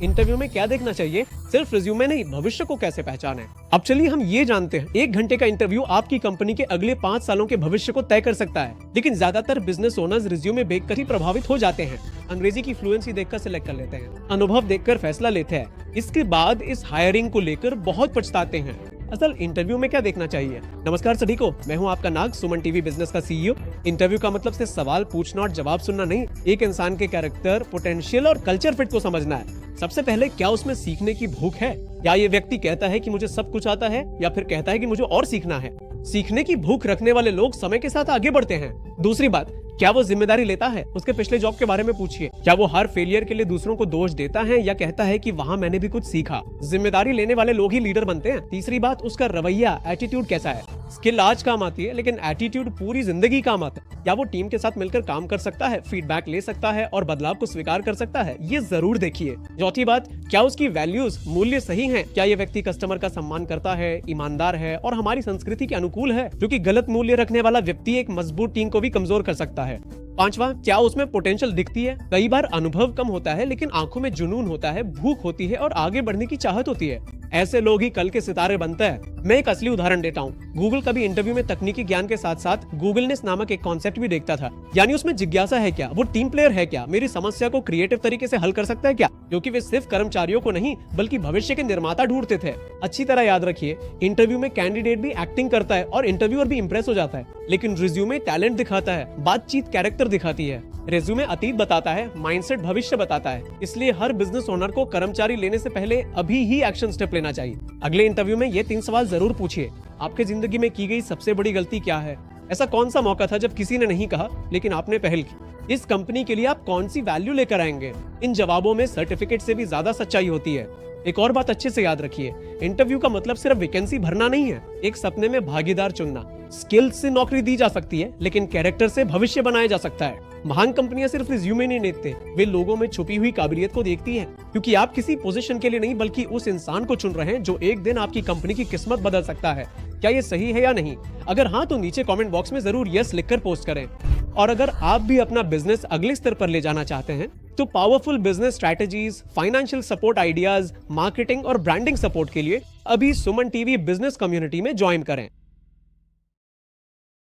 Interview में क्या देखना चाहिए, सिर्फ रिज्यूमे नहीं भविष्य को कैसे पहचाने। अब चलिए हम ये जानते हैं, 1 घंटे का इंटरव्यू आपकी कंपनी के अगले 5 सालों के भविष्य को तय कर सकता है। लेकिन ज्यादातर बिजनेस ओनर्स रिज्यूमे देखकर ही प्रभावित हो जाते हैं। अंग्रेजी की फ्लुएंसी देखकर सिलेक्ट कर लेते हैं, अनुभव देखकर फैसला लेते हैं, इसके बाद इस हायरिंग को लेकर बहुत पछताते हैं। असल इंटरव्यू में क्या देखना चाहिए। नमस्कार सभी को, मैं हूं आपका नाग, सुमन टीवी बिजनेस का सीईओ। इंटरव्यू का मतलब सिर्फ सवाल पूछना और जवाब सुनना नहीं, एक इंसान के कैरेक्टर, पोटेंशियल और कल्चर फिट को समझना है। सबसे पहले क्या उसमें सीखने की भूख है, या ये व्यक्ति कहता है कि मुझे सब कुछ आता है, या फिर कहता है कि मुझे और सीखना है। सीखने की भूख रखने वाले लोग समय के साथ आगे बढ़ते हैं। दूसरी बात, क्या वो जिम्मेदारी लेता है, उसके पिछले जॉब के बारे में पूछिए। क्या वो हर फेलियर के लिए दूसरों को दोष देता है या कहता है कि वहाँ मैंने भी कुछ सीखा। जिम्मेदारी लेने वाले लोग ही लीडर बनते हैं। तीसरी बात, उसका रवैया, एटीट्यूड कैसा है। स्किल आज काम आती है, लेकिन एटीट्यूड पूरी जिंदगी काम आता है। क्या वो टीम के साथ मिलकर काम कर सकता है, फीडबैक ले सकता है और बदलाव को स्वीकार कर सकता है, ये जरूर देखिए। चौथी बात, क्या उसकी वैल्यूज, मूल्य सही हैं। क्या ये व्यक्ति कस्टमर का सम्मान करता है, ईमानदार है और हमारी संस्कृति के अनुकूल है। क्योंकि गलत मूल्य रखने वाला व्यक्ति एक मजबूत टीम को भी कमजोर कर सकता है। पांचवा, क्या उसमें पोटेंशियल दिखती है। कई बार अनुभव कम होता है, लेकिन आंखों में जुनून होता है, भूख होती है और आगे बढ़ने की चाहत होती है। ऐसे लोग ही कल के सितारे बनते हैं। मैं एक असली उदाहरण देता हूँ। गूगल कभी इंटरव्यू में तकनीकी ज्ञान के साथ साथ गूगलनेस नामक एक कॉन्सेप्ट भी देखता था। यानी उसमें जिज्ञासा है क्या, वो टीम प्लेयर है क्या, मेरी समस्या को क्रिएटिव तरीके से हल कर सकता है क्या। क्योंकि वे सिर्फ कर्मचारियों को नहीं बल्कि भविष्य के निर्माता ढूंढते थे। अच्छी तरह याद रखिए, इंटरव्यू में कैंडिडेट भी एक्टिंग करता है और इंटरव्यूअर भी इंप्रेस हो जाता है, लेकिन रिज्यूमे टैलेंट दिखाता है, बातचीत कैरेक्टर दिखाती है। रिज्यूमे अतीत बताता है, माइंडसेट भविष्य बताता है। इसलिए हर बिजनेस ओनर को कर्मचारी लेने से पहले अभी ही एक्शन स्टेप लेना चाहिए। अगले इंटरव्यू में ये 3 सवाल जरूर पूछिए। आपके जिंदगी में की गई सबसे बड़ी गलती क्या है। ऐसा कौन सा मौका था जब किसी ने नहीं कहा लेकिन आपने पहल की। इस कंपनी के लिए आप कौन सी वैल्यू लेकर आएंगे। इन जवाबों में सर्टिफिकेट से भी ज्यादा सच्चाई होती है। एक और बात अच्छे से याद रखिए, इंटरव्यू का मतलब सिर्फ वैकेंसी भरना नहीं है, एक सपने में भागीदार चुनना। स्किल्स से नौकरी दी जा सकती है, लेकिन कैरेक्टर से भविष्य बनाया जा सकता है। महान कंपनियां सिर्फ रिज्यूमे नहीं देखते, वे लोगों में छुपी हुई काबिलियत को देखती हैं। क्योंकि आप किसी पोजीशन के लिए नहीं बल्कि उस इंसान को चुन रहे हैं जो एक दिन आपकी कंपनी की किस्मत बदल सकता है। क्या ये सही है या नहीं? अगर हाँ, तो नीचे कमेंट बॉक्स में जरूर यस लिखकर पोस्ट करें। और अगर आप भी अपना बिजनेस अगले स्तर पर ले जाना चाहते हैं तो powerful business strategies, financial support ideas, marketing और ब्रांडिंग सपोर्ट के लिए अभी सुमन टीवी बिजनेस कम्युनिटी में ज्वाइन करें।